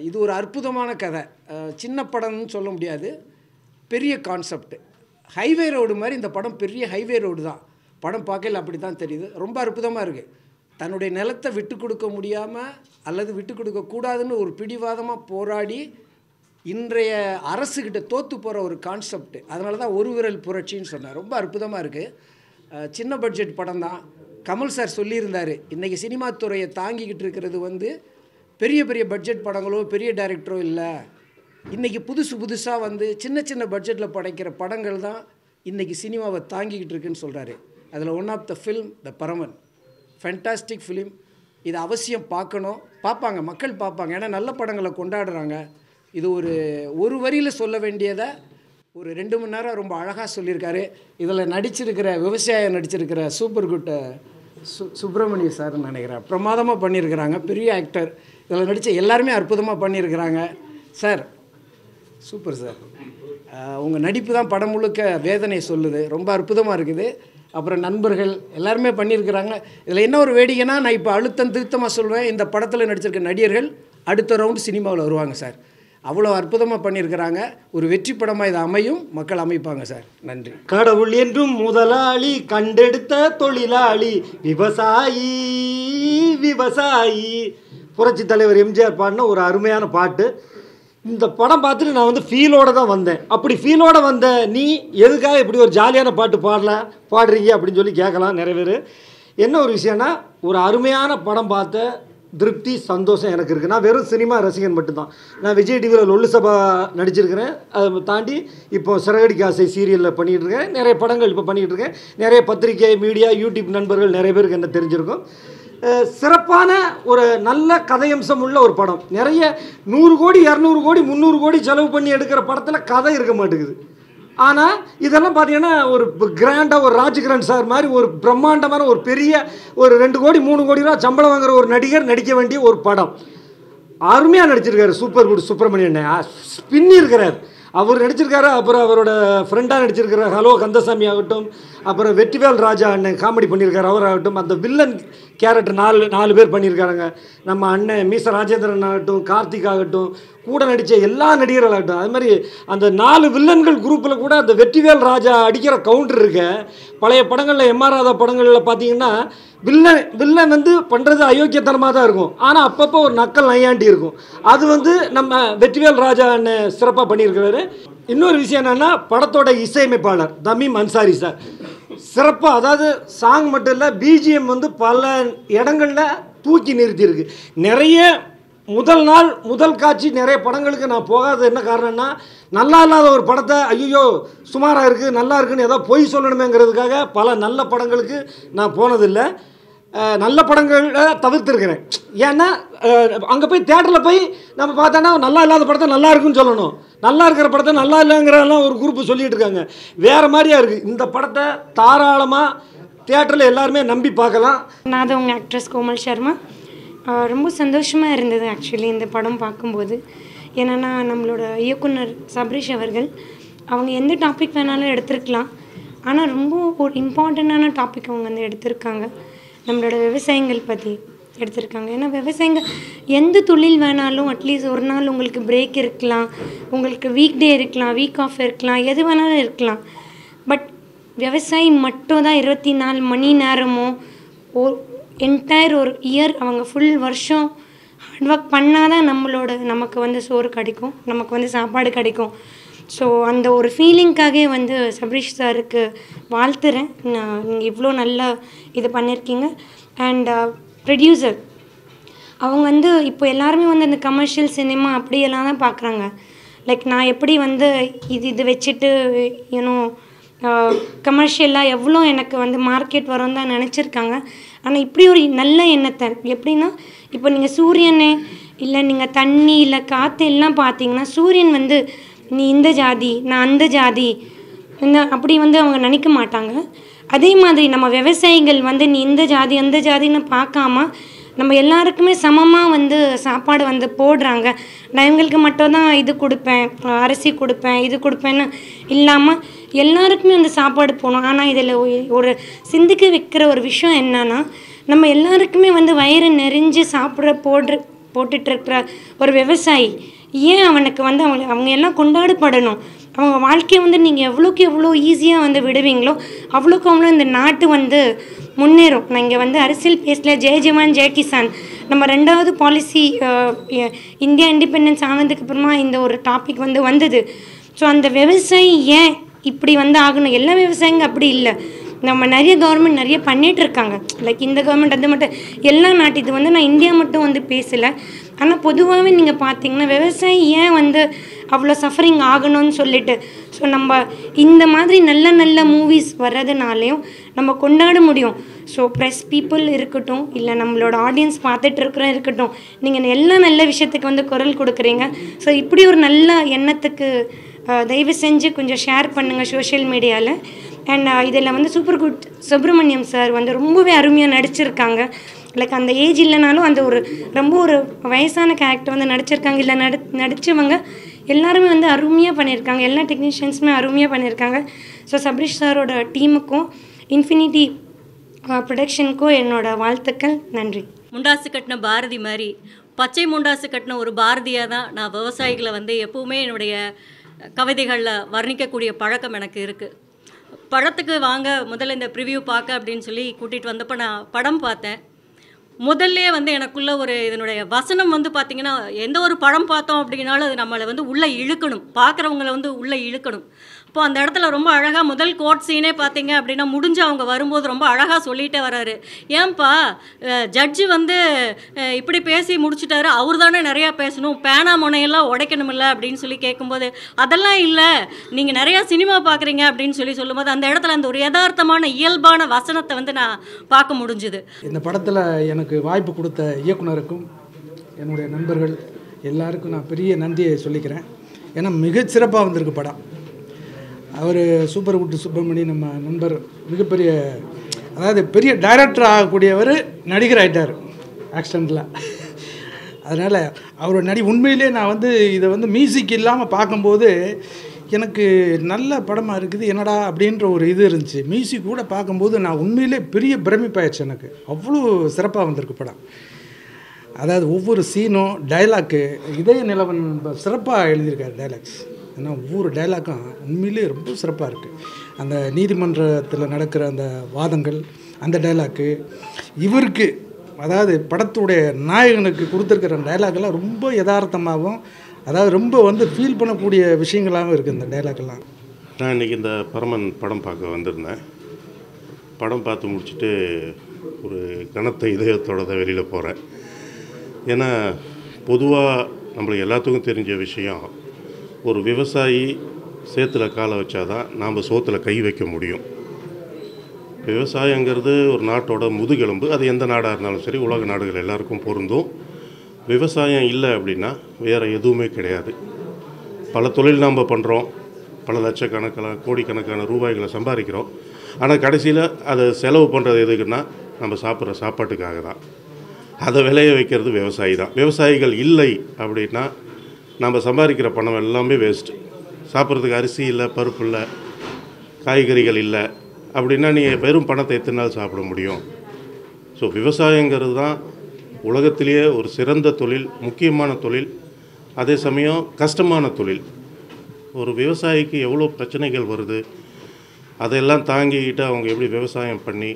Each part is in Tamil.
இது ஒரு அற்புதமான கதை. சின்ன படம்னு சொல்ல முடியாது, பெரிய கான்செப்ட். ஹைவே ரோடு மாதிரி இந்த படம் பெரிய ஹைவே ரோடு தான். படம் பார்க்கல அப்படி தான் தெரியுது. ரொம்ப அற்புதமாக இருக்குது. தன்னுடைய நிலத்தை விட்டு கொடுக்க முடியாமல் அல்லது விட்டு கொடுக்கக்கூடாதுன்னு ஒரு பிடிவாதமாக போராடி இன்றைய அரசுக்கிட்ட தோற்று போகிற ஒரு கான்செப்ட். அதனால தான் ஒரு விரல் புரட்சின்னு சொன்னார். ரொம்ப அற்புதமாக இருக்குது. சின்ன பட்ஜெட் படம் தான். கமல் சார் சொல்லியிருந்தார், இன்றைக்கி சினிமா துறையை தாங்கிக்கிட்டு இருக்கிறது பெரிய பெரிய பட்ஜெட் படங்களோ பெரிய டைரக்டரோ இல்லை. இன்றைக்கி புதுசாக சின்ன சின்ன பட்ஜெட்டில் படைக்கிற படங்கள் தான் இன்றைக்கி சினிமாவை தாங்கிக்கிட்டு இருக்குன்னு சொல்கிறாரு. அதில் one of the film the Paraman, fantastic film. இதை அவசியம் பார்க்கணும். பார்ப்பாங்க, மக்கள் பார்ப்பாங்க. ஏன்னா நல்ல படங்களை கொண்டாடுறாங்க. இது ஒரு வரியில் சொல்ல வேண்டியதை ஒரு 2 மணி நேரம் ரொம்ப அழகாக சொல்லியிருக்காரு. இதில் விவசாயம் நடிச்சிருக்கிற சூப்பர் குட் சுப்பிரமணிய சார்னு நினைக்கிறேன். பிரமாதமாக பண்ணியிருக்கிறாங்க. பெரிய ஆக்டர். இதில் நடித்த எல்லாருமே அற்புதமாக பண்ணியிருக்கிறாங்க. Sir super sir. உங்கள் நடிப்பு தான் படம் முழுக்க வேதனை சொல்லுது. ரொம்ப அற்புதமாக இருக்குது. அப்புறம் நண்பர்கள் எல்லாருமே பண்ணியிருக்கிறாங்க. இதில் என்ன ஒரு வேடிக்கைன்னா, நான் இப்போ திருத்தமாக சொல்வேன், இந்த படத்தில் நடிச்சிருக்க நடிகர்கள் அடுத்த ரவுண்டு சினிமாவில் வருவாங்க சார். அவ்வளோ அற்புதமாக பண்ணியிருக்கிறாங்க. ஒரு வெற்றி படமாக இது அமையும், மக்கள் அமைப்பாங்க சார். நன்றி. கடவுள் என்றும் முதலாளி, கண்டெடுத்த தொழிலாளி, விவசாயி விவசாயி. புரட்சி தலைவர் எம்ஜிஆர் பாடின ஒரு அருமையான பாட்டு. இந்த படம் பார்த்துட்டு நான் ஃபீலோடு தான் வந்தேன். அப்படி ஃபீலோடு வந்த நீ எதுக்காக இப்படி ஒரு ஜாலியான பாட்டு பாடுறீங்க அப்படின்னு சொல்லி கேட்கலாம் நிறைய பேர். என்ன ஒரு விஷயம்னா, ஒரு அருமையான படம் பார்த்த திருப்தி சந்தோஷம் எனக்கு இருக்குது. நான் வெறும் சினிமா ரசிகன் மட்டும்தான். நான் விஜய் டிவியில் லொல்லு சபா நடிச்சிருக்கிறேன். அதை தாண்டி இப்போ சிறகடிக்க ஆசை சீரியலில் பண்ணிகிட்டு இருக்கேன். நிறைய படங்கள் இப்போ பண்ணிகிட்டு இருக்கேன். நிறைய பத்திரிகை, மீடியா, யூடியூப் நண்பர்கள் நிறைய பேருக்கு என்ன தெரிஞ்சிருக்கும். சிறப்பான ஒரு நல்ல கதையம்சம் உள்ள ஒரு படம். நிறைய 100 கோடி 200 கோடி 300 கோடி செலவு பண்ணி எடுக்கிற படத்தில் கதை இருக்க மாட்டேங்குது. ஆனால் இதெல்லாம் பார்த்தீங்கன்னா ஒரு கிராண்டாக ஒரு ராஜ்கிரண் சார் மாதிரி ஒரு பிரம்மாண்டமான ஒரு பெரிய ஒரு 2 கோடி 3 கோடி ரூபா சம்பளம் வாங்குற ஒரு நடிகர் நடிக்க வேண்டிய ஒரு படம். அருமையாக நடிச்சிருக்காரு. சூப்பர் குட் சுப்பிரமணியன் பின்னி இருக்கிறார். அவர் நடிச்சிருக்காரு. அப்புறம் அவரோட ஃப்ரெண்டாக நடிச்சிருக்கிற ஹலோ கந்தசாமி ஆகட்டும், அப்புறம் வெற்றிவேல் ராஜா அண்ணன் காமெடி பண்ணியிருக்காரு அவராகட்டும், அந்த வில்லன் கேரக்டர் 4 பேர் பண்ணியிருக்காங்க. நம்ம அண்ணன் மீச ராஜேந்திரன் ஆகட்டும், கார்த்திக் ஆகட்டும், கூட நடித்த எல்லா நடிகர்களாகட்டும். அது மாதிரி அந்த 4 வில்லன்கள் குரூப்பில் கூட அந்த வெற்றிவேல் ராஜா அடிக்கிற கவுண்டர் இருக்க. பழைய படங்களில் எம்ஆர் ராதா படங்களில் பார்த்தீங்கன்னா வில்லன் பண்ணுறது அயோக்கியத்தனமாக தான் இருக்கும். ஆனால் அப்பப்போ ஒரு நக்கல் நையாண்டி இருக்கும். அது நம்ம வெற்றிவேல் ராஜா அண்ணன் சிறப்பாக பண்ணியிருக்கிறாரு. இன்னொரு விஷயம் என்னென்னா, படத்தோட இசையமைப்பாளர் தமீம் அன்சாரி சார் சிறப்பாக, அதாவது சாங் மட்டும் இல்லை, பிஜிஎம் பல இடங்களில் தூக்கி நிறுத்தியிருக்கு. நிறைய முதல் காட்சி நிறைய படங்களுக்கு நான் போகாதது என்ன காரணம்னா, நல்லா இல்லாத ஒரு படத்தை ஐயோ சுமாராக இருக்குது நல்லா இருக்குன்னு ஏதோ பொய் சொல்லணுமேங்கிறதுக்காக பல நல்ல படங்களுக்கு நான் போனதில்லை. நல்ல படங்களை தவிர்த்துருக்கிறேன். ஏன்னா அங்கே போய் தேட்டரில் போய் நம்ம பார்த்தோன்னா நல்லா இல்லாத படத்தை நல்லா இருக்குன்னு சொல்லணும், நல்லா இருக்கிற படத்தை நல்லா இல்லைங்கிறதெல்லாம் ஒரு குரூப்பு சொல்லிகிட்டு இருக்காங்க. வேறு மாதிரியா இருக்குது. இந்த படத்தை தாராளமாக தேட்டரில் எல்லாருமே நம்பி பார்க்கலாம். நான் தான் உங்கள் ஆக்ட்ரஸ் கோமல் சர்மா. ரொம்ப சந்தோஷமாக இருந்தது ஆக்சுவலி இந்த படம் பார்க்கும்போது. ஏன்னா நம்மளோட இயக்குனர் சபரீஷ் அவர்கள் அவங்க எந்த டாபிக் வேணாலும் எடுத்துருக்கலாம். ஆனால் ரொம்ப ஒரு இம்பார்ட்டண்ட்டான டாபிக் அவங்க எடுத்திருக்காங்க. நம்மளோட விவசாயங்கள் பற்றி எடுத்திருக்காங்க. ஏன்னா விவசாயங்கள் எந்த தொழில் வேணாலும் அட்லீஸ்ட் ஒரு நாள் உங்களுக்கு பிரேக் இருக்கலாம், உங்களுக்கு வீக் டே இருக்கலாம், வீக் ஆஃப் இருக்கலாம், எது வேணாலும் இருக்கலாம். பட் விவசாயி மட்டும் தான் 24 மணி நேரமும் என்டையர் ஒரு இயர் அவங்க ஃபுல் வருஷம் ஹார்ட் ஒர்க் பண்ணால் தான் நமக்கு சோறு கிடைக்கும், நமக்கு சாப்பாடு கிடைக்கும். ஸோ அந்த ஒரு ஃபீலிங்காகவே சபரீஷ் சாருக்கு வாழ்த்துறேன். நீங்கள் இவ்வளோ நல்லா இது பண்ணியிருக்கீங்க. அண்ட் ப்ரொடியூசர் அவங்க இப்போ எல்லாருமே அந்த கமர்ஷியல் சினிமா அப்படியெல்லாம் தான் பார்க்குறாங்க. லைக் நான் எப்படி இது வச்சுட்டு கமர்ஷியலாக எவ்வளோ எனக்கு மார்க்கெட் வரும் தான் நினச்சிருக்காங்க. ஆனால் இப்படி ஒரு நல்ல எண்ணத்தை எப்படின்னா, இப்போ நீங்கள் சூரியனே இல்லை நீங்கள் தண்ணி இல்லை காற்று எல்லாம் பார்த்தீங்கன்னா, சூரியன் நீ இந்த ஜாதி நான் அந்த ஜாதி அப்படி அவங்க நினைக்க மாட்டாங்க. அதே மாதிரி நம்ம விவசாயிகள் நீ இந்த ஜாதி அந்த ஜாதின்னு பார்க்காம நம்ம எல்லாருக்குமே சமமாக சாப்பாடு போடுறாங்க. நான் இவங்களுக்கு மட்டும்தான் இது கொடுப்பேன், அரிசி கொடுப்பேன், இது கொடுப்பேன்னு இல்லாமல் எல்லாருக்குமே சாப்பாடு போகணும். ஆனால் இதில் ஒரு சிந்திக்க வைக்கிற ஒரு விஷயம் என்னன்னா, நம்ம எல்லாருக்குமே வந்து வயிறு நிறைஞ்சு போட்டுட்ருக்கிற ஒரு விவசாயி ஏன் அவனுக்கு வந்து அவங்க எல்லாம் கொண்டாடப்படணும். அவங்க வாழ்க்கையை வந்து நீங்கள் எவ்வளோக்கு எவ்வளோ ஈஸியாக வந்து விடுவீங்களோ அவ்வளோக்கு அவ்வளோ இந்த நாட்டு வந்து முன்னேறும். நான் இங்கே வந்து அரசியல் பேசல, ஜெய் ஜவான் ஜெய் கிசான் நம்ம 2வது பாலிசி இந்தியா இண்டிபெண்டன்ஸ் ஆனதுக்கு அப்புறமா இந்த ஒரு டாபிக் வந்து வந்தது. ஸோ அந்த விவசாயி ஏன் இப்படி வந்து ஆகணும், எல்லா விவசாயிங்க அப்படி இல்லை. நம்ம நிறைய கவர்மெண்ட் நிறைய பண்ணிகிட்ருக்காங்க, லைக் இந்த கவர்மெண்ட் அது மட்டும் எல்லா நாட்டு, இது வந்து நான் இந்தியா மட்டும் வந்து பேசலை. ஆனால் பொதுவாகவே நீங்கள் பார்த்தீங்கன்னா விவசாயி ஏன் வந்து அவ்வளோ சஃபரிங் ஆகணும்னு சொல்லிட்டு, ஸோ நம்ம இந்த மாதிரி நல்ல நல்ல மூவிஸ் வர்றதுனாலையும் நம்ம கொண்டாட முடியும். ஸோ ப்ரெஸ் பீப்புள் இருக்கட்டும், இல்லை நம்மளோட ஆடியன்ஸ் பார்த்துட்டு இருக்கட்டும், நீங்கள் எல்லா நல்ல விஷயத்துக்கு வந்து குரல் கொடுக்குறீங்க. ஸோ இப்படி ஒரு நல்ல எண்ணத்துக்கு தயவு செஞ்சு கொஞ்சம் ஷேர் பண்ணுங்கள் சோஷியல் மீடியாவில். அண்ட் இதில் வந்து சூப்பர் குட் சுப்ரமணியம் சார் வந்து ரொம்பவே அருமையாக நடிச்சிருக்காங்க. லைக் அந்த ஏஜ் இல்லைனாலும் அந்த ஒரு ரொம்ப ஒரு வயசான கேரக்டர் வந்து நடிச்சிருக்காங்க. இல்லை நடித்தவங்க எல்லாருமே வந்து அருமையாக பண்ணியிருக்காங்க, எல்லா டெக்னீஷியன்ஸுமே அருமையாக பண்ணியிருக்காங்க. ஸோ சபரீஷ் சாரோட டீமுக்கும் இன்ஃபினிட்டி ப்ரொடக்ஷனுக்கும் என்னோடய வாழ்த்துக்கள். நன்றி. முண்டாசு கட்டின பாரதி மாதிரி பச்சை முண்டாசு கட்டின ஒரு பாரதியாக தான் நான் விவசாயிகளை வந்து எப்போவுமே என்னுடைய கவிதைகளில் வர்ணிக்கக்கூடிய பழக்கம் எனக்கு இருக்குது. படத்துக்கு வாங்க முதல்ல இந்த ப்ரிவ்யூ பார்க்க அப்படின்னு சொல்லி கூட்டிகிட்டு வந்தப்போ நான் படம் பார்த்தேன். முதல்லே வந்து எனக்குள்ள ஒரு இதனுடைய வசனம் வந்து பார்த்திங்கன்னா, எந்த ஒரு படம் பார்த்தோம் அப்படின்னாலும் அது நம்மளை வந்து உள்ளே இழுக்கணும், பார்க்குறவங்கள வந்து உள்ளே இழுக்கணும். இப்போ அந்த இடத்துல ரொம்ப அழகாக முதல் கோட் சீனே பார்த்தீங்க அப்படின்னா முடிஞ்சு அவங்க வரும்போது ரொம்ப அழகாக சொல்லிகிட்டே வராரு. ஏன்பா ஜட்ஜு வந்து இப்படி பேசி முடிச்சுட்டாரு, அவர் தானே நிறையா பேசணும், பேனா முனையெல்லாம் உடைக்கணுமில்ல அப்படின்னு சொல்லி கேட்கும்போது, அதெல்லாம் இல்லை, நீங்கள் நிறையா சினிமா பார்க்குறீங்க அப்படின்னு சொல்லும்போது அந்த இடத்துல அந்த ஒரு யதார்த்தமான இயல்பான வசனத்தை வந்து நான் பார்க்க முடிஞ்சுது. இந்த படத்தில் எனக்கு வாய்ப்பு கொடுத்த இயக்குனருக்கும் என்னுடைய நண்பர்கள் எல்லாருக்கும் நான் பெரிய நன்றியை சொல்லிக்கிறேன். ஏன்னா மிகச்சிறப்பாக வந்திருக்கு படம். அவர் சூப்பர் குட் சுப்பிரமணி நம்ம நண்பர், மிகப்பெரிய, அதாவது பெரிய டைரக்டர் ஆகக்கூடியவர் நடிகர் ஆகிட்டார் ஆக்சிடெண்ட்டில். அதனால் அவரோட உண்மையிலே நான் வந்து இதை வந்து மியூசிக் இல்லாமல் பார்க்கும்போது எனக்கு நல்ல படமாக இருக்குது என்னடா அப்படின்ற ஒரு இது இருந்துச்சு. மியூசிக் கூட பார்க்கும்போது நான் உண்மையிலே பெரிய பிரமிப்பாயிடுச்சு. எனக்கு அவ்வளோ சிறப்பாக வந்திருக்கு படம். அதாவது ஒவ்வொரு சீனும் டைலாக்கு இதய நிலவன் சிறப்பாக எழுதியிருக்காரு டைலாக்ஸ். ஏன்னா ஒவ்வொரு டைலாக்கும் உண்மையிலே ரொம்ப சிறப்பாக இருக்குது. அந்த நீதிமன்றத்தில் நடக்கிற அந்த வாதங்கள், அந்த டைலாக்கு இவருக்கு, அதாவது படத்துடைய நாயகனுக்கு கொடுத்துருக்கிற டைலாக்கெல்லாம் ரொம்ப யதார்த்தமாகவும், அதாவது ரொம்ப வந்து ஃபீல் பண்ணக்கூடிய விஷயங்களாகவும் இருக்குது இந்த டைலாக்கெல்லாம். நான் இன்றைக்கி இந்த பரமன் படம் பார்க்க வந்திருந்தேன். படம் பார்த்து முடிச்சுட்டு ஒரு கனத்த இதயத்தோடு தான் வெளியில் போகிறேன். ஏன்னா பொதுவாக நம்மளுக்கு எல்லாத்துக்கும் தெரிஞ்ச விஷயம், ஒரு விவசாயி சேத்துல காலை வச்சாதான் நாம் சோத்தில் கை வைக்க முடியும். விவசாயங்கிறது ஒரு நாட்டோட முதுகெலும்பு. அது எந்த நாடாக இருந்தாலும் சரி, உலக நாடுகள் எல்லாருக்கும் பொருந்தும். விவசாயம் இல்லை அப்படின்னா வேறு எதுவுமே கிடையாது. பல தொழில் நாம் பண்ணுறோம், பல லட்சக்கணக்கான கோடிக்கணக்கான ரூபாய்களை சம்பாதிக்கிறோம். ஆனால் கடைசியில் அதை செலவு பண்ணுறது எதுக்குன்னா நம்ம சாப்பிட்ற சாப்பாட்டுக்காக தான். அதை விளைய வைக்கிறது விவசாயி தான். விவசாயிகள் இல்லை அப்படின்னா நம்ம சம்பாதிக்கிற பணம் எல்லாமே வேஸ்ட்டு. சாப்பிட்றதுக்கு அரிசி இல்லை, பருப்பு இல்லை, காய்கறிகள் இல்லை அப்படின்னா நீங்கள் வெறும் பணத்தை எத்தனை நாள் சாப்பிட முடியும்? ஸோ விவசாயங்கிறது தான் உலகத்திலேயே ஒரு சிறந்த தொழில், முக்கியமான தொழில், அதே சமயம் கஷ்டமான தொழில். ஒரு விவசாயிக்கு எவ்வளோ பிரச்சனைகள் வருது, அதையெல்லாம் தாங்கிக்கிட்டு அவங்க எப்படி விவசாயம் பண்ணி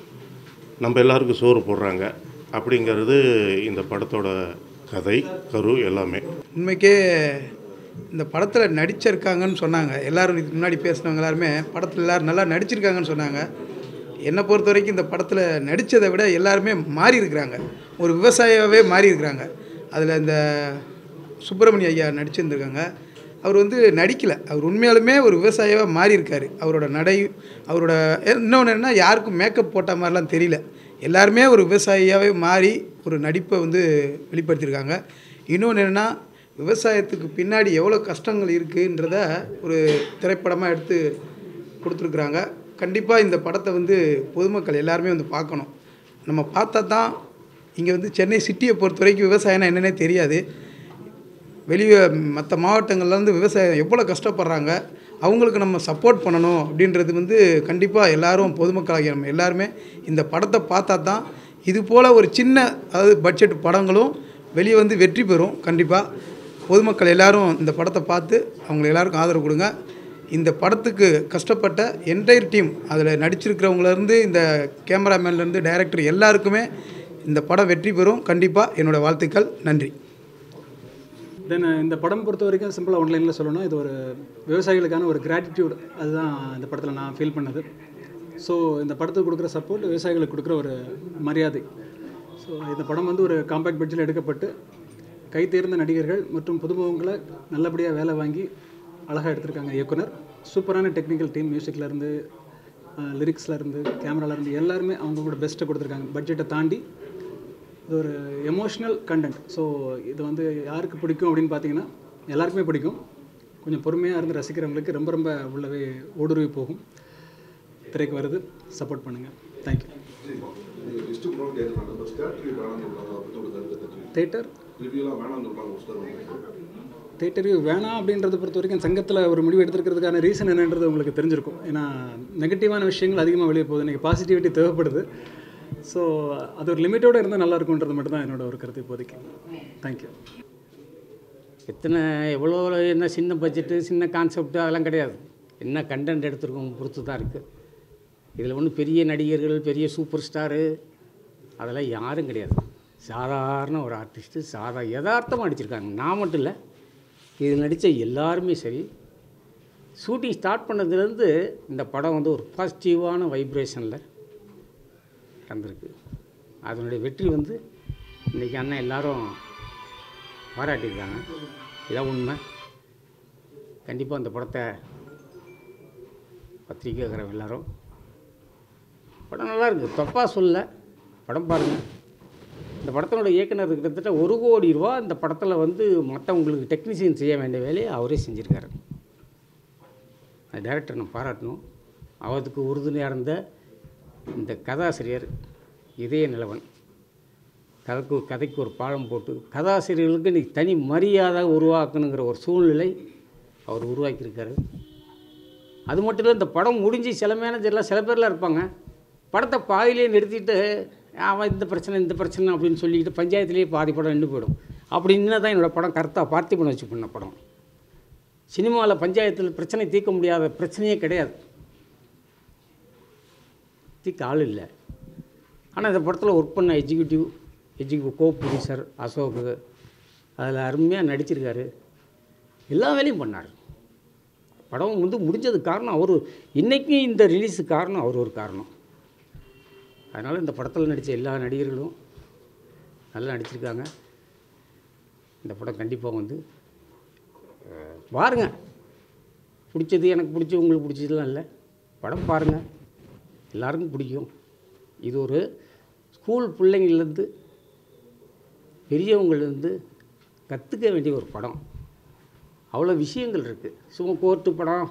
நம்ம எல்லாருக்கும் சோறு போடுறாங்க அப்படிங்கிறது இந்த படத்தோட கதை, கரு எல்லாமே. உண்மைக்கே இந்த படத்தில் நடிச்சிருக்காங்கன்னு சொன்னாங்க எல்லோரும். இதுக்கு முன்னாடி பேசினவங்க எல்லாருமே படத்தில் எல்லோரும் நல்லா நடிச்சிருக்காங்கன்னு சொன்னாங்க. என்னை பொறுத்த வரைக்கும் இந்த படத்தில் நடித்ததை விட எல்லாருமே மாறி இருக்கிறாங்க, ஒரு விவசாயியாகவே மாறி இருக்கிறாங்க. அதில் இந்த சுப்பிரமணிய ஐயா நடிச்சிருந்துருக்காங்க. அவர் வந்து நடிக்கலை, அவர் உண்மையாலுமே ஒரு விவசாயியாக மாறி இருக்கார். அவரோட நடை, அவரோட இன்னொன்று என்னென்னா யாருக்கும் மேக்கப் போட்ட மாதிரிலாம் தெரியல. எல்லாருமே ஒரு விவசாயியாகவே மாறி ஒரு நடிப்பை வந்து வெளிப்படுத்தியிருக்காங்க. இன்னொன்று என்னென்னா விவசாயத்துக்கு பின்னாடி எவ்வளோ கஷ்டங்கள் இருக்குன்றத ஒரு திரைப்படமாக எடுத்து கொடுத்துருக்குறாங்க. கண்டிப்பாக இந்த படத்தை வந்து பொதுமக்கள் எல்லாருமே வந்து பார்க்கணும். நம்ம பார்த்தா தான் இங்கே வந்து சென்னை சிட்டியை பொறுத்த வரைக்கும் விவசாயம்னா என்னென்னே தெரியாது. வெளியே மற்ற மாவட்டங்கள்லேருந்து விவசாயம் எவ்வளோ கஷ்டப்படுறாங்க, அவங்களுக்கு நம்ம சப்போர்ட் பண்ணணும் அப்படின்றது வந்து கண்டிப்பாக எல்லோரும் பொதுமக்களாகிய நம்ம எல்லாருமே இந்த படத்தை பார்த்தா தான் இது போல் ஒரு சின்ன அதாவது பட்ஜெட் படங்களும் வெளியே வந்து வெற்றி பெறும். கண்டிப்பாக பொதுமக்கள் எல்லாரும் இந்த படத்தை பார்த்து அவங்க எல்லாருக்கும் ஆதரவு கொடுங்க. இந்த படத்துக்கு கஷ்டப்பட்ட என்டையர் டீம், அதில் நடிச்சிருக்கிறவங்கலேருந்து இந்த கேமராமேன்லேருந்து டைரக்டர் எல்லாருக்குமே இந்த படம் வெற்றி பெறும். கண்டிப்பாக என்னோடய வாழ்த்துக்கள். நன்றி. தென் இந்த படம் பொறுத்த வரைக்கும் சிம்பிளாக ஒன்லைனில் சொல்லணும்னா, இது ஒரு விவசாயிகளுக்கான ஒரு கிராட்டிடியூட். அதுதான் இந்த படத்தில் நான் ஃபீல் பண்ணது. ஸோ இந்த படத்துக்கு கொடுக்குற சப்போர்ட் விவசாயிகளுக்கு கொடுக்குற ஒரு மரியாதை. ஸோ இந்த படம் வந்து ஒரு காம்பேக்ட் பட்ஜெட்டில் எடுக்கப்பட்டு கை தேர்ந்த நடிகர்கள் மற்றும் புதுமுகங்களை நல்லபடியாக வேலை வாங்கி அழகாக எடுத்திருக்காங்க இயக்குனர். சூப்பரான டெக்னிக்கல் டீம், மியூசிக்லேருந்து லிரிக்ஸ்லேருந்து கேமராலேருந்து எல்லாருமே அவங்களோட பெஸ்ட்டை கொடுத்துருக்காங்க. பட்ஜெட்டை தாண்டி இது ஒரு எமோஷ்னல் கண்டென்ட். ஸோ இது வந்து யாருக்கு பிடிக்கும் அப்படின்னு பார்த்தீங்கன்னா எல்லாருக்குமே பிடிக்கும். கொஞ்சம் பொறுமையாக இருந்து ரசிக்கிறவங்களுக்கு ரொம்ப ரொம்ப உள்ளவே ஊடுருவி போகும். திரைக்கு வருது, சப்போர்ட் பண்ணுங்கள். தேங்க்யூ. தேட்டர் வேணாம் அப்படின்றத பொறுத்த வரைக்கும் சங்கத்தில் ஒரு முடிவு எடுத்துருக்கிறதுக்கான ரீசன் என்னன்றது உங்களுக்கு தெரிஞ்சிருக்கும். ஏன்னா நெகட்டிவான விஷயங்கள் அதிகமாக வெளியே போகுது, இன்றைக்கி பாசிட்டிவிட்டி தேவைப்படுது. ஸோ அது ஒரு லிமிட்டோடு இருந்தால் நல்லாயிருக்குன்றது மட்டும் தான் என்னோடய ஒரு கருத்து இப்போதைக்கு. தேங்க்யூ. எவ்வளோ என்ன சின்ன பட்ஜெட்டு சின்ன கான்செப்ட்டு அதெல்லாம் கிடையாது. என்ன கண்டென்ட் எடுத்துருக்கோம் பொறுத்து தான் இருக்குது. இதில் ஒன்றும் பெரிய நடிகர்கள், பெரிய சூப்பர் ஸ்டாரு அதெல்லாம் யாரும் கிடையாது. சாதாரண ஒரு ஆர்டிஸ்ட்டு யதார்த்தமாக நடிச்சிருக்காங்க. நான் மட்டும் இல்லை, இதில் நடித்த எல்லாருமே சரி. ஷூட்டிங் ஸ்டார்ட் பண்ணதுலேருந்து இந்த படம் வந்து ஒரு பாசிட்டிவான வைப்ரேஷனில் நடந்திருக்கு. அதனுடைய வெற்றி வந்து இன்றைக்கி அண்ணன் எல்லோரும் பாராட்டியிருக்காங்க. இதான் உண்மை. கண்டிப்பாக அந்த படத்தை பத்திரிக்கைக்காரங்க எல்லோரும் படம் நல்லா இருக்குது, தப்பாக சொல்ல, படம் பாருங்கள். இந்த படத்தினோட இயக்குனர் கிட்டத்தட்ட 1 கோடி ரூபா இந்த படத்தில் வந்து மற்றவங்களுக்கு டெக்னீஷியன் செய்ய வேண்டிய வேலையை அவரே செஞ்சுருக்காரு. அந்த டைரக்டர் நான் பாராட்டணும். அவருக்கு உறுதுணையாக இருந்த இந்த கதாசிரியர் இதய நிலவன், கதைக்கு ஒரு பாலம் போட்டு கதாசிரியர்களுக்கு இன்றைக்கி தனி மரியாதை உருவாக்கணுங்கிற ஒரு சூழ்நிலை அவர் உருவாக்கியிருக்காரு. அது மட்டும் இல்லை, இந்த படம் முடிஞ்சு சில மேனேஜர்லாம் சில பேர்லாம் இருப்பாங்க, படத்தை பாதியிலே நிறுத்திட்டு அவன் இந்த பிரச்சனை அப்படின்னு சொல்லிக்கிட்டு பஞ்சாயத்துலேயே பாதி படம் நின்று போயிடும். அப்படின்னு தான் என்னோடய படம் கரெக்டாக பார்த்திபன் வச்சு பண்ண படம். சினிமாவில் பஞ்சாயத்தில் பிரச்சனை தீர்க்க முடியாத பிரச்சனையே கிடையாது, தீர்க்க ஆள் இல்லை. ஆனால் இந்த படத்தில் ஒர்க் பண்ண எக்ஸிக்யூட்டிவ் கோ ப்ரொடியூசர் அசோக் அதில் அருமையாக நடிச்சிருக்காரு, எல்லா வேலையும் பண்ணார். படம் வந்து முடிஞ்சது காரணம் அவர், இன்றைக்கும் இந்த ரிலீஸுக்கு காரணம் அவர் ஒரு காரணம். அதனால் இந்த படத்தில் நடித்த எல்லா நடிகர்களும் நல்லா நடிச்சிருக்காங்க. இந்த படம் கண்டிப்பாக வந்து பாருங்கள். பிடிச்சது எனக்கு பிடிச்சி உங்களுக்கு பிடிச்சதுலாம் இல்லை, படம் பாருங்கள், எல்லாருக்கும் பிடிக்கும். இது ஒரு ஸ்கூல் பிள்ளைங்கள்லேருந்து பெரியவங்கள்லேருந்து கற்றுக்க வேண்டிய ஒரு படம். அவ்வளோ விஷயங்கள் இருக்குது. சும்மா கோர்ட்டு படம்,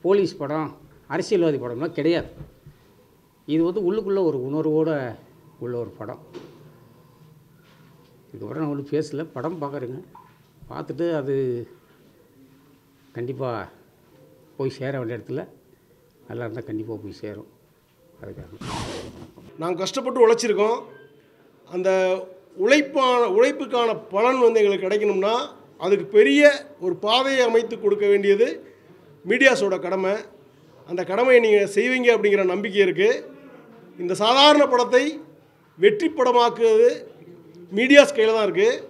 போலீஸ் படம், அரசியல்வாதி படம்லாம் கிடையாது. இது வந்து உள்ளுக்குள்ளே ஒரு உணர்வோடு உள்ள ஒரு படம். இதுக்கப்புறம் நான் ஒன்றும் பேசலை, படம் பார்க்குறேங்க, பார்த்துட்டு அது கண்டிப்பாக போய் சேர வேண்டிய இடத்துல நல்லா இருந்தால் கண்டிப்பாக போய் சேரும். அதுக்காக நாங்கள் கஷ்டப்பட்டு உழைச்சிருக்கோம். அந்த உழைப்புக்கான பலன் வந்து எங்களுக்கு கிடைக்கணும்னா அதுக்கு பெரிய ஒரு பாதையை அமைத்து கொடுக்க வேண்டியது மீடியாஸோட கடமை. அந்த கடமையை நீங்கள் செய்வீங்க அப்படிங்கிற நம்பிக்கை இருக்குது. இந்த சாதாரண படத்தை வெற்றி படமாக்குவது மீடியாஸ் கையில் தான் இருக்குது.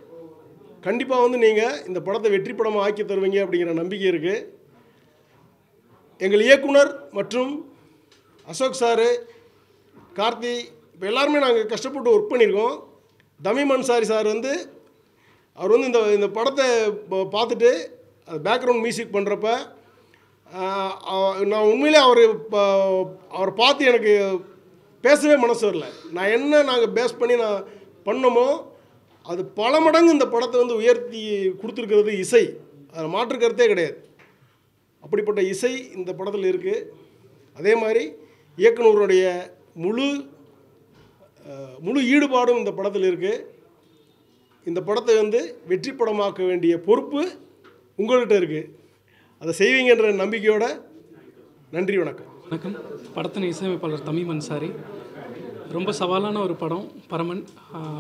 கண்டிப்பாக வந்து நீங்கள் இந்த படத்தை வெற்றி படமாக ஆக்கி தருவீங்க அப்படிங்கிற நம்பிக்கை இருக்குது. எங்கள் இயக்குனர் மற்றும் அசோக் சாரு, கார்த்தி, இப்போ எல்லாருமே நாங்கள் கஷ்டப்பட்டு ஒர்க் பண்ணியிருக்கோம். தமிம் அன்சாரி சார் வந்து அவர் வந்து இந்த படத்தை பார்த்துட்டு அது பேக்ரவுண்ட் மியூசிக் பண்ணுறப்ப நான் உண்மையிலே அவரை பார்த்து எனக்கு பேசவே மனசு வரல. நாங்கள் பேஸ் பண்ணி பண்ணோமோ அது பல மடங்கு இந்த படத்தை வந்து உயர்த்தி கொடுத்துருக்கிறது இசை, அதில் மாற்று கருத்தே கிடையாது. அப்படிப்பட்ட இசை இந்த படத்தில் இருக்குது. அதே மாதிரி இயக்குனருடைய முழு ஈடுபாடும் இந்த படத்தில் இருக்குது. இந்த படத்தை வந்து வெற்றி படமாக்க வேண்டிய பொறுப்பு உங்கள்கிட்ட இருக்குது. அதை செய்வீங்கன்ற நம்பிக்கையோட நன்றி, வணக்கம். வணக்கம். படத்தின் இசையமைப்பாளர் தமிம் அன்சாரி. ரொம்ப சவாலான ஒரு படம் பரமன்.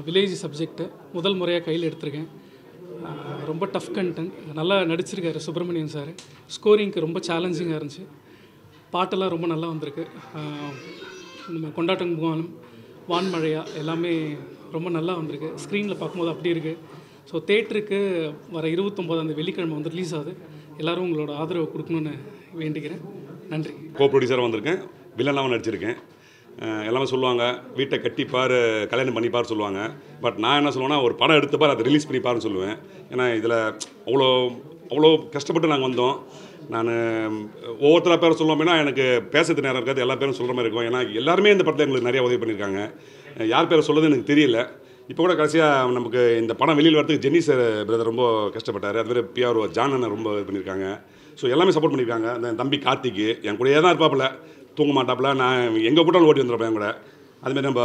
வில்லேஜ் சப்ஜெக்ட்டு முதல் முறையாக கையில் எடுத்திருக்கேன். ரொம்ப டஃப் கண்டென்ட். நல்லா நடிச்சிருக்காரு சுப்பிரமணியன் சார். ஸ்கோரிங்க்கு ரொம்ப சேலஞ்சிங்காக இருந்துச்சு. பாட்டெல்லாம் ரொம்ப நல்லா வந்திருக்கு. நம்ம கொண்டாட்டம் புகானம் வான்மழையா எல்லாமே ரொம்ப நல்லா வந்திருக்கு. ஸ்க்ரீனில் பார்க்கும்போது அப்படி இருக்குது. ஸோ தேட்டருக்கு வர 29 வெள்ளிக்கிழமை வந்து ரிலீஸ் ஆகுது. எல்லோரும் உங்களோட ஆதரவு கொடுக்கணுன்னு வேண்டிக்கிறேன். நன்றி. கோ ப்ரொடியூசராக வந்திருக்கேன். வில்லனாகவும் நடிச்சிருக்கேன். எல்லாமே சொல்லுவாங்க வீட்டை கட்டிப்பார் கல்யாணம் பண்ணிப்பார் சொல்லுவாங்க. பட் நான் என்ன சொல்லுவேன்னா ஒரு படம் எடுத்துப்பார் அதை ரிலீஸ் பண்ணிப்பாருன்னு சொல்லுவேன். ஏன்னா இதில் அவ்வளோ கஷ்டப்பட்டு நாங்கள் வந்தோம். நான் ஒவ்வொருத்தர பேரை சொல்லுவோம் அப்படின்னா எனக்கு பேசுறது நேரம் இருக்காது. எல்லா பேரும் சொல்கிற மாதிரி இருக்கும். ஏன்னா எல்லாருமே இந்த படத்தில் எங்களுக்கு நிறைய உதவி பண்ணியிருக்காங்க. யார் பேரை சொல்கிறது எனக்கு தெரியல. இப்போ கூட கடைசியாக நமக்கு இந்த படம் வெளியில் வரதுக்கு ஜென்னி சார் பிரதர் ரொம்ப கஷ்டப்பட்டார். அதுமாதிரி பிஆர் ஜான் அண்ணன் ரொம்ப இது பண்ணியிருக்காங்க. ஸோ எல்லாமே சப்போர்ட் பண்ணியிருக்காங்க. அந்த தம்பி கார்த்திக்கு என் கூடயே தான் இருப்பாப்புல, தூங்க மாட்டாப்புல. நான் எங்கே கூட்டாலும் ஓட்டி வந்துடுறேன் என் கூட. அதுமாதிரி நம்ம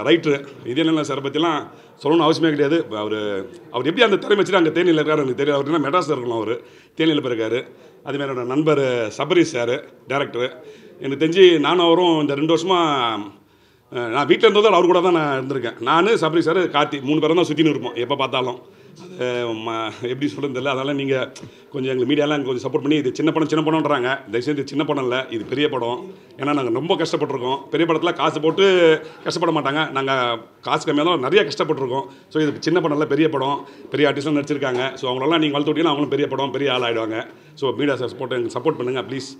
ரைட்ரு இதே சாரை பற்றிலாம் சொல்லணும்னு அவசியமே கிடையாது. அவர் எப்படி அந்த திறமை வச்சுட்டு அங்கே தேனியில் இருக்காரு எனக்கு தெரியும். அவர் என்ன மெட்ராஸில் இருக்கணும், அவர் தேனியில் போயிருக்காரு. அதுமாதிரி என்னோட நண்பர் சபரீஷ் சார் டேரக்டரு. எனக்கு தெரிஞ்சு நானும் அவரும் இந்த 2 வருஷமாக நான் வீட்டில் இருந்ததால் அவர் கூட தான் நான் இருந்திருக்கேன். நான் சபரீஷ் சார் கார்த்தி 3 பேரும் தான் சுற்றின்னு இருப்போம் எப்போ பார்த்தாலும். எப்படி சொல்கிறது தெரியல. அதனால் நீங்கள் கொஞ்சம் எங்கள் மீடியாலாம் கொஞ்சம் சப்போர்ட் பண்ணி இது சின்ன படம்ன்றாங்க. தயவுசெய்து சின்ன படம் இல்லை, இது பெரிய படம். ஏன்னா நாங்கள் ரொம்ப கஷ்டப்பட்டுருக்கோம். பெரிய படத்தில் காசு போட்டு கஷ்டப்பட மாட்டாங்க. நாங்கள் காசு கம்மியாக தான் நிறைய கஷ்டப்பட்டுருக்கோம். ஸோ இது சின்ன படம் இல்லை, பெரிய படம். பெரிய ஆர்டிஸ்ட்லாம் நடிச்சிருக்காங்க. ஸோ அவங்களெல்லாம் நீங்கள் வளர்த்து விட்டீங்கன்னா அவங்களும் பெரிய படம் பெரிய ஆள் ஆகிடுவாங்க. ஸோ மீடியா எங்களுக்கு சப்போர்ட் பண்ணுங்கள் ப்ளீஸ்.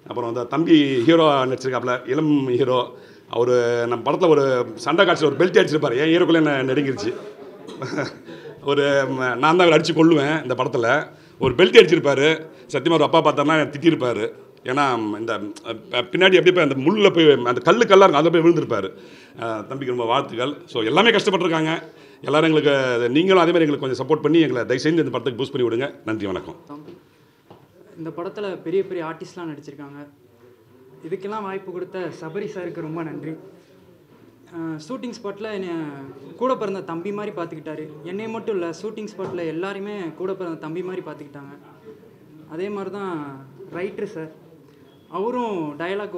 அப்புறம் அந்த தம்பி ஹீரோ நடிச்சிருக்காப்புல, இளம் ஹீரோ. அவர் நம்ம படத்தில் ஒரு சண்டை காட்சியில் ஒரு பெல்ட் அடிச்சிருப்பார். என் ஹீரோக்குள்ளே என்ன நெருங்கிருச்சு. நான் தான் அவர் அடித்து கொள்ளுவேன். இந்த படத்தில் ஒரு பெல்ட் அடிச்சிருப்பார். சத்தியமாக ஒரு அப்பா பார்த்தாருன்னா திட்டிருப்பார். ஏன்னா இந்த பின்னாடி எப்படி போய் அந்த முள்ளில் போய் அந்த கல்லாக இருக்கும், அதில் போய் விழுந்திருப்பார். தம்பிக்கு ரொம்ப வாழ்த்துக்கள். ஸோ எல்லாமே கஷ்டப்பட்டுருக்காங்க. எல்லோரும் எங்களுக்கு நீங்களும் அதேமாதிரி எங்களுக்கு கொஞ்சம் சப்போர்ட் பண்ணி எங்களை தயவுசெய்து இந்த படத்துக்கு பூஸ்ட் பண்ணி விடுங்க. நன்றி, வணக்கம். இந்த படத்தில் பெரிய பெரிய ஆர்டிஸ்ட்லாம் நடிச்சிருக்காங்க. இதுக்கெல்லாம் வாய்ப்பு கொடுத்த சபரி சாருக்கு ரொம்ப நன்றி. ஷூட்டிங் ஸ்பாட்டில் என்னை கூட பிறந்த தம்பி மாதிரி பார்த்துக்கிட்டாரு. என்னை மட்டும் இல்லை, ஷூட்டிங் ஸ்பாட்டில் எல்லாருமே கூட பிறந்த தம்பி மாதிரி பார்த்துக்கிட்டாங்க. அதே மாதிரி தான் ரைட்ரு சார், அவரும்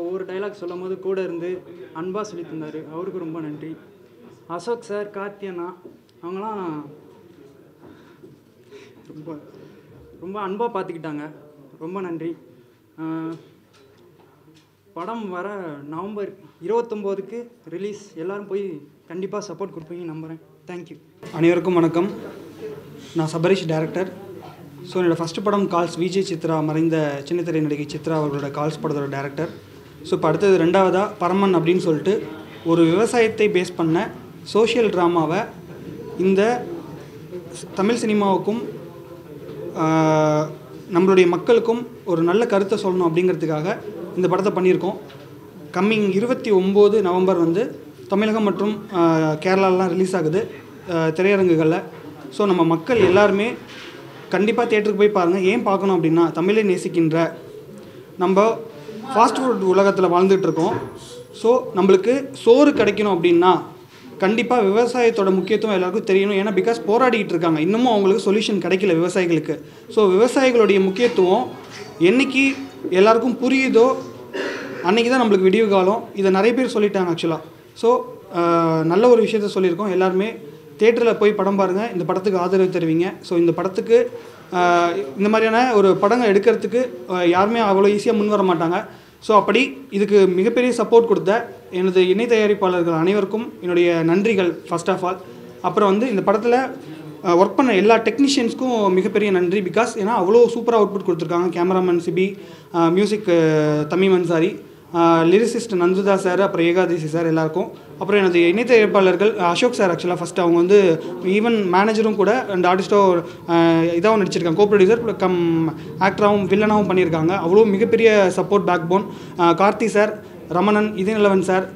ஒவ்வொரு டைலாக் சொல்லும் போது கூட இருந்து அன்பாக சொல்லி தந்தார். அவருக்கு ரொம்ப நன்றி. அசோக் சார், கார்த்தி அண்ணா, அவங்களாம் ரொம்ப ரொம்ப அன்பாக பார்த்துக்கிட்டாங்க. ரொம்ப நன்றி. படம் வர நவம்பர் 29க்கு ரிலீஸ். எல்லோரும் போய் கண்டிப்பாக சப்போர்ட் கொடுப்பீங்க நம்புகிறேன். தேங்க்யூ. அனைவருக்கும் வணக்கம். நான் சபரீஷ் டேரக்டர். ஸோ என்னோடய ஃபஸ்ட்டு படம் கால்ஸ் விஜய் சித்ரா, மறைந்த சின்னத்திரை நடிகை சித்ரா அவர்களோட கால்ஸ் படத்தோட டேரக்டர். ஸோ இப்போ அடுத்தது 2வதாக பரமன் அப்படின்னு சொல்லிட்டு ஒரு விவசாயத்தை பேஸ் பண்ண சோஷியல் ட்ராமாவை இந்த தமிழ் சினிமாவுக்கும் நம்மளுடைய மக்களுக்கும் ஒரு நல்ல கருத்தை சொல்லணும் அப்படிங்கிறதுக்காக இந்த படத்தை பண்ணியிருக்கோம். கம்மிங் 29 நவம்பர் வந்து தமிழகம் மற்றும் கேரளாலாம் ரிலீஸ் ஆகுது திரையரங்குகளில். ஸோ நம்ம மக்கள் எல்லாருமே கண்டிப்பாக தியேட்டருக்கு போய் பாருங்கள். ஏன் பார்க்கணும் அப்படின்னா, தமிழை நேசிக்கின்ற நம்ம ஃபாஸ்ட் ஃபுட் உலகத்தில் வாழ்ந்துகிட்ருக்கோம். ஸோ நம்மளுக்கு சோறு கிடைக்கணும் அப்படின்னா கண்டிப்பாக விவசாயத்தோட முக்கியத்துவம் எல்லாருக்கும் தெரியணும். ஏன்னா பிகாஸ் போராடிக்கிட்டு இருக்காங்க, இன்னமும் அவங்களுக்கு சொல்யூஷன் கிடைக்கல விவசாயிகளுக்கு. ஸோ விவசாயிகளுடைய முக்கியத்துவம் என்றைக்கு எல்லாருக்கும் புரியுதோ அன்றைக்கி தான் நம்மளுக்கு விடிவு காலம். இதை நிறைய பேர் சொல்லிட்டாங்க ஆக்சுவலாக. ஸோ நல்ல ஒரு விஷயத்த சொல்லியிருக்கோம். எல்லாருமே தியேட்டரில் போய் படம் பாருங்கள், இந்த படத்துக்கு ஆதரவு தருவீங்க. ஸோ இந்த படத்துக்கு இந்த மாதிரியான ஒரு படங்கள் எடுக்கிறதுக்கு யாருமே அவ்வளோ ஈஸியாக முன் வர மாட்டாங்க. ஸோ அப்படி இதுக்கு மிகப்பெரிய சப்போர்ட் கொடுத்த எனது இணை தயாரிப்பாளர்கள் அனைவருக்கும் என்னுடைய நன்றிகள் ஃபர்ஸ்ட் ஆஃப் ஆல். அப்புறம் வந்து இந்த படத்தில் ஒர்க் பண்ண எல்லா டெக்னீஷியன்ஸ்க்கும் மிகப்பெரிய நன்றி. பிகாஸ் ஏன்னா அவ்வளோ சூப்பராக அவுட்புட் கொடுத்துருக்காங்க. Cameraman Sibi, music Tamim Ansari, lyricist Nandutha sir, அப்புறம் ஏகாதசி சார் எல்லாருக்கும். அப்புறம் எனது இணை தயாரிப்பாளர்கள் அசோக் சார். ஆக்சுவலாக ஃபஸ்ட்டு அவங்க வந்து ஈவன் மேனேஜரும் கூட அண்ட் ஆர்டிஸ்ட்டோ இதாகவும் நடிச்சிருக்காங்க. கோ ப்ரொடியூசர் கம் ஆக்டராகவும் வில்லனாகவும் பண்ணியிருக்காங்க. அவ்வளோ மிகப்பெரிய support backbone. Karthi sir, Ramanan, Idhayanilavan sir.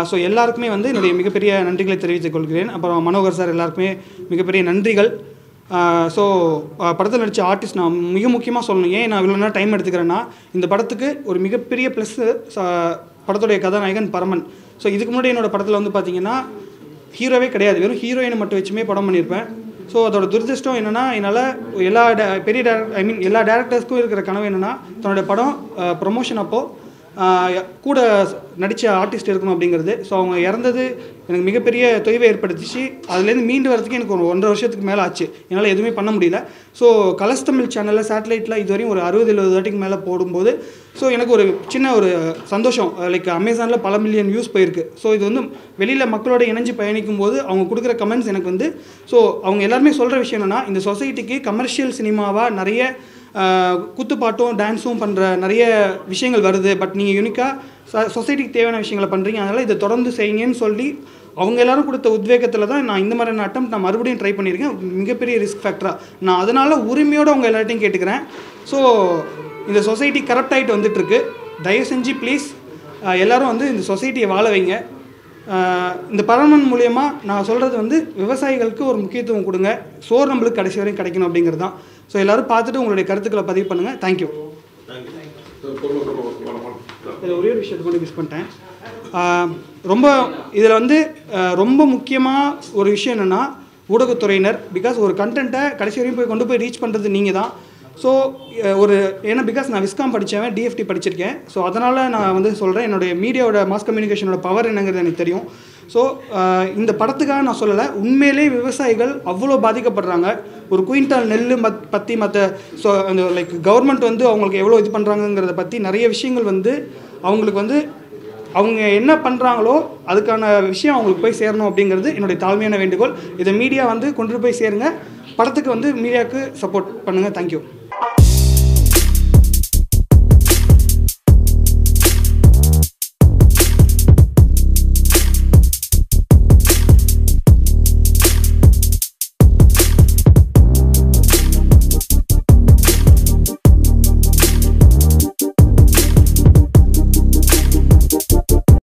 So எல்லாருக்குமே வந்து என்னுடைய மிகப்பெரிய நன்றிகளை தெரிவித்துக் கொள்கிறேன். அப்புறம் மனோகர் சார், எல்லாருக்குமே மிகப்பெரிய நன்றிகள். ஸோ படத்தில் நடித்த ஆர்டிஸ்ட் நான் மிக முக்கியமாக சொல்லணும். ஏன் நான் இவ்வளோ நேரம் டைம் எடுத்துக்கிறேன்னா, இந்த படத்துக்கு ஒரு மிகப்பெரிய ப்ளஸ்ஸு படத்துடைய கதாநாயகன் பரமன். ஸோ இதுக்கு முன்னாடி என்னோடய படத்தில் வந்து பார்த்திங்கன்னா ஹீரோவே கிடையாது, வெறும் ஹீரோயினை மட்டும் வச்சுமே படம் பண்ணியிருப்பேன். ஸோ அதோட துரதிர்ஷ்டம் என்னென்னா, என்னால் எல்லா எல்லா டேரக்டர்ஸ்க்கும் இருக்கிற கனவு என்னென்னா, தன்னோட படம் ப்ரொமோஷன் அப்போது கூட நடித்த ஆர்டிஸ்ட் இருக்கணும் அப்படிங்கிறது. ஸோ அவங்க இறந்தது எனக்கு மிகப்பெரிய தொய்வை ஏற்படுத்திச்சு. அதுலேருந்து மீண்டு வரதுக்கு எனக்கு ஒரு 1.5 வருஷத்துக்கு மேலே ஆச்சு. என்னால் எதுவுமே பண்ண முடியல. ஸோ கலர்ஸ் தமிழ் சேனலில் சேட்டலைட்டில் இதுவரையும் ஒரு 60-70 வாட்டிக்கு மேலே போடும்போது ஸோ எனக்கு ஒரு சின்ன ஒரு சந்தோஷம். லைக் அமேசானில் பல மில்லியன் வியூஸ் போயிருக்கு. ஸோ இது வந்து வெளியில் மக்களோட இணைஞ்சு பயணிக்கும் போது அவங்க கொடுக்குற கமெண்ட்ஸ் எனக்கு வந்து ஸோ அவங்க எல்லாருமே சொல்கிற விஷயம் என்னென்னா, இந்த சொசைட்டிக்கு கமர்ஷியல் சினிமாவாக நிறைய குத்துப்பாட்டும் டான்ஸும் பண்ணுற நிறைய விஷயங்கள் வருது. பட் நீங்கள் யூனிக்காக சொசைட்டிக்கு தேவையான விஷயங்களை பண்ணுறீங்க. அதனால் இதை தொடர்ந்து செய்யுங்கன்னு சொல்லி அவங்க எல்லோரும் கொடுத்த உத்வேகத்தில் தான் நான் இந்த மாதிரியான நான் மறுபடியும் ட்ரை பண்ணியிருக்கேன். மிகப்பெரிய ரிஸ்க் ஃபேக்டராக நான் அதனால் உரிமையோடு அவங்க எல்லார்ட்டையும் கேட்டுக்கிறேன். ஸோ இந்த சொசைட்டி கரப்ட் ஆகிட்டு வந்துட்டுருக்கு. தயவு செஞ்சு ப்ளீஸ் எல்லோரும் வந்து இந்த சொசைட்டியை வாழ வைங்க. இந்த பரமன் மூலயமா நான் சொல்கிறது வந்து விவசாயிகளுக்கு ஒரு முக்கியத்துவம் கொடுங்க. சோறு நம்மளுக்கு கடைசி வரையும் கிடைக்கணும் அப்படிங்கிறது தான். ஸோ எல்லோரும் பார்த்துட்டு உங்களுடைய கருத்துக்களை பதிவு பண்ணுங்கள். தேங்க்யூ. இதில் ஒரே ஒரு விஷயத்தை கொண்டு மிஸ் பண்ணிட்டேன். ரொம்ப இதில் வந்து ரொம்ப முக்கியமாக ஒரு விஷயம் என்னென்னா ஊடகத்துறையினர். பிகாஸ் ஒரு கண்டென்ட்டை கடைசி வரையும் கொண்டு போய் ரீச் பண்ணுறது நீங்கள் தான். ஸோ ஒரு ஏன்னா பிகாஸ் நான் விஸ்காம் படித்தவன், டிஎஃப்டி படிச்சிருக்கேன். ஸோ அதனால் நான் வந்து சொல்கிறேன், என்னுடைய மீடியாவோட மாஸ் கம்யூனிகேஷனோட பவர் என்னங்கிறது எனக்கு தெரியும். ஸோ இந்த படத்துக்காக நான் சொல்லலை, உண்மையிலே விவசாயிகள் அவ்வளோ பாதிக்கப்படுறாங்க. ஒரு குயிண்டால் நெல் பற்றி மற்ற ஸோ அந்த லைக் கவர்மெண்ட் வந்து அவங்களுக்கு எவ்வளோ இது பண்ணுறாங்கங்கிறத பற்றி நிறைய விஷயங்கள் வந்து அவங்களுக்கு வந்து அவங்க என்ன பண்ணுறாங்களோ அதுக்கான விஷயம் அவங்களுக்கு போய் சேரணும் அப்படிங்கிறது என்னுடைய தாழ்மையான வேண்டுகோள். இதை மீடியா வந்து கொண்டு போய் சேருங்க. படத்துக்கு வந்து மீடியாவுக்கு சப்போர்ட் பண்ணுங்கள். தேங்க்யூ.